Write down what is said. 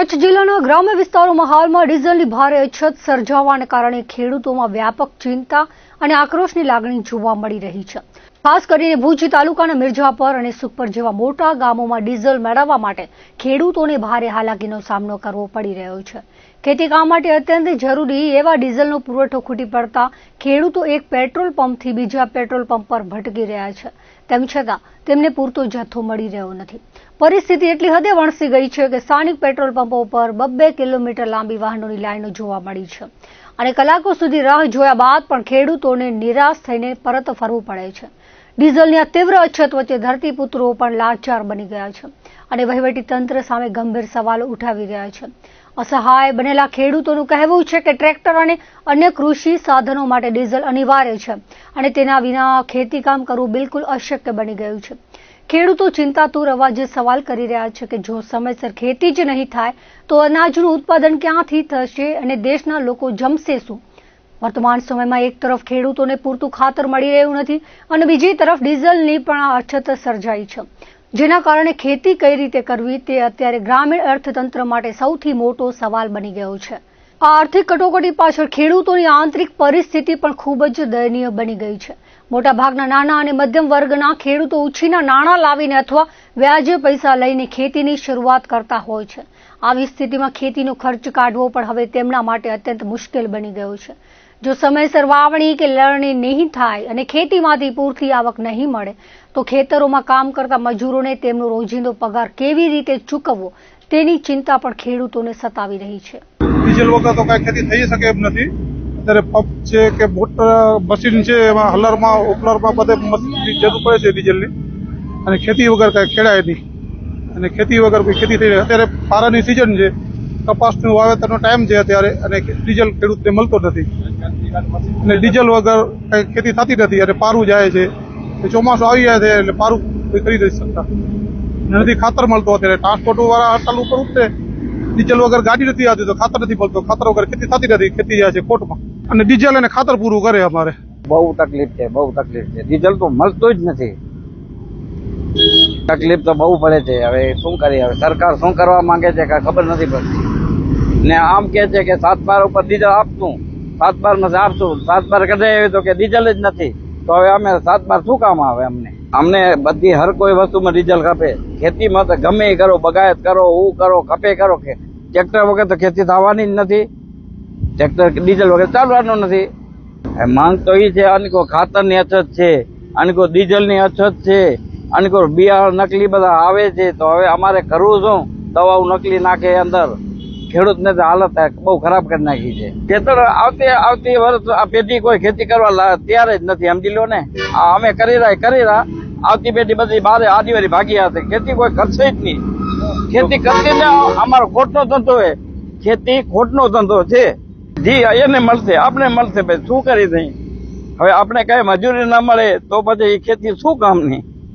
કચ્છ જિલ્લાના ગ્રામ્ય વિસ્તારોમાં હાલમાં ડીઝલની ભારે અછત સર્જાવાને કારણે ખેડૂતોમાં વ્યાપક ચિંતા અને આક્રોશની લાગણી જોવા મળી રહી છે। ખાસ કરીને ભુજ તાલુકાના મિર્ઝાપર અને સુખપર જેવા મોટા ગામોમાં ડીઝલ મેળવવા માટે ખેડૂતોને ભારે હાલાકીનો સામનો કરવો પડી રહ્યો છે। ખેતીકામ માટે અત્યંત જરૂરી એવા ડીઝલનો પુરવઠો ખૂટી પડતા ખેડૂતો એક પેટ્રોલ પંપથી બીજા પેટ્રોલ પંપ પર ભટકી રહ્યા છે। તેમ છતાં તેમને પૂરતો જથ્થો મળી રહ્યો નથી। પરિસ્થિતિ એટલી હદે વણસી ગઈ છે કે સ્થાનિક પેટ્રોલ પંપો પર 2 કિલોમીટર લાંબી વાહનોની લાઈનો જોવા મળી છે અને કલાકો સુધી રાહ જોયા બાદ પણ ખેડૂતોને નિરાશ થઈને પરત ફરવું પડે છે। ડીઝલની આ તીવ્ર અછત વચ્ચે ધરતીપુત્રો પણ લાચાર બની ગયા છે અને વહીવટી તંત્ર સામે ગંભીર સવાલો ઉઠાવી રહ્યા છે। અસહાય બનેલા ખેડૂતોનું કહેવું છે કે ટ્રેક્ટર અને અન્ય કૃષિ સાધનો માટે ડીઝલ અનિવાર્ય છે અને તેના વિના ખેતીકામ કરવું બિલકુલ અશક્ય બની ગયું છે। ખેડૂતો ચિંતાતુર અવાજે સવાલ કરી રહ્યા છે કે જો સમયસર ખેતી જ નહીં થાય તો અનાજનું ઉત્પાદન ક્યાંથી થશે અને દેશના લોકો જમશે શું? વર્તમાન સમયમાં એક તરફ ખેડૂતોને પૂરતું ખાતર મળી રહ્યું નથી અને બીજી તરફ ડીઝલની પણ અછત સર્જાઈ છે, જેના કારણે ખેતી કઈ રીતે કરવી તે અત્યારે ગ્રામીણ અર્થતંત્ર માટે સૌથી મોટો સવાલ બની ગયો છે। આ આર્થિક કટોકટી પાછળ ખેડૂતોની આંતરિક પરિસ્થિતિ પણ ખૂબ જ દયનીય બની ગઈ છે। મોટાભાગના નાના અને મધ્યમ વર્ગના ખેડૂતો ઉછીના નાણાં લાવીને અથવા વ્યાજે પૈસા લઈને ખેતીની શરૂઆત કરતા હોય છે। આવી સ્થિતિમાં ખેતીનો ખર્ચ કાઢવો પણ હવે તેમના માટે અત્યંત મુશ્કેલ બની ગયો છે। જો સમયસર વાવણી કે લણણી નહીં થાય અને ખેતીમાંથી પૂરતી આવક નહીં મળે તો ખેતરોમાં કામ કરતા મજૂરોને તેમનો રોજિંદો પગાર કેવી રીતે ચૂકવવો તેની ચિંતા પણ ખેડૂતોને સતાવી રહી છે। ડીઝલ વગર તો કઈ ખેતી થઈ શકે એમ નથી। અત્યારે પંપ છે કે મોટર મશીન છે, એમાં હલરમાં ઉપલરમાં બધે મશીનની જરૂર પડે છે ડીઝલની, અને ખેતી વગર કઈ ખેડાય નહીં અને ખેતી વગર કોઈ ખેતી થઈ રહે। અત્યારે પારાની સિઝન છે, કપાસનું વાવેતરનો ટાઈમ છે અત્યારે, અને ડીઝલ ખેડૂતને મળતો નથી અને ડીઝલ વગર કઈ ખેતી થતી નથી અને પારું જાય છે। ચોમાસું આવી જાય છે એટલે પારું કોઈ કરી નથી શકતા, નથી ખાતર મળતો। અત્યારે ટ્રાન્સપોર્ટ વાળા હડતાલ ઉપર ઉતરે, ડીઝલ વગર ગાડી નથી આવતી તો ખાતર નથી મળતો, ખાતર વગર ખેતી થતી નથી, ખેતી જાય છે કોર્ટમાં અને ડીઝલ અને ખાતર પૂરું કરે અમારે। બહુ તકલીફ છે, બહુ તકલીફ છે। ડીઝલ તો મળતું જ નથી, તકલીફ તો બહુ પડે છે। હવે શું કરીએ? હવે સરકાર શું કરવા માંગે છે કઈ ખબર નથી પડતી ને આમ કે છે કે 7-12 ઉપર ડીઝલ આપશું, 7-12 માં આપશું, 7-12 કઢાય તો કે ડીઝલ જ નથી, તો હવે અમે 7-12 શું કામ આવે? અમને બધી હર કોઈ વસ્તુમાં ડીઝલ ખપે। ખેતીમાં તો ગમે એ કરો, બગાયત કરો, કરો, ખપે કરો, કે ટ્રેક્ટર વગર તો ખેતી થવાની જ નથી, ટ્રેક્ટર ડીઝલ વગર ચાલવાનું નથી। માંગ તો એ છે, અને કોઈ ખાતરની અછત છે, અને કોઈ ડીઝલની અછત છે, અને કોઈ બિયારણ નકલી બધા આવે છે, તો હવે અમારે કરવું શું? દવાઓ નકલી નાખે અંદર, ખેડૂતને તો હાલત બહુ ખરાબ કરી નાખી છે। ખેતર આવતી વર્ષ આ પેઢી કોઈ ખેતી કરવા તૈયાર જ નથી, સમજી લો ને। અમે કરી રહ્યા, આવતી પેઢી બધી બારે આદિવાસી ભાગી હશે, ખેતી કોઈ કરશે જ નહીં। ખેતી કરશે ને અમારો ખોટનો ધંધો છે, ખેતી ખોટનો ધંધો છે। જી એને મળશે, આપણે મળશે, ભાઈ શું કરી દઈ? હવે આપણે કઈ મજૂરી ના મળે તો પછી ખેતી શું કામની?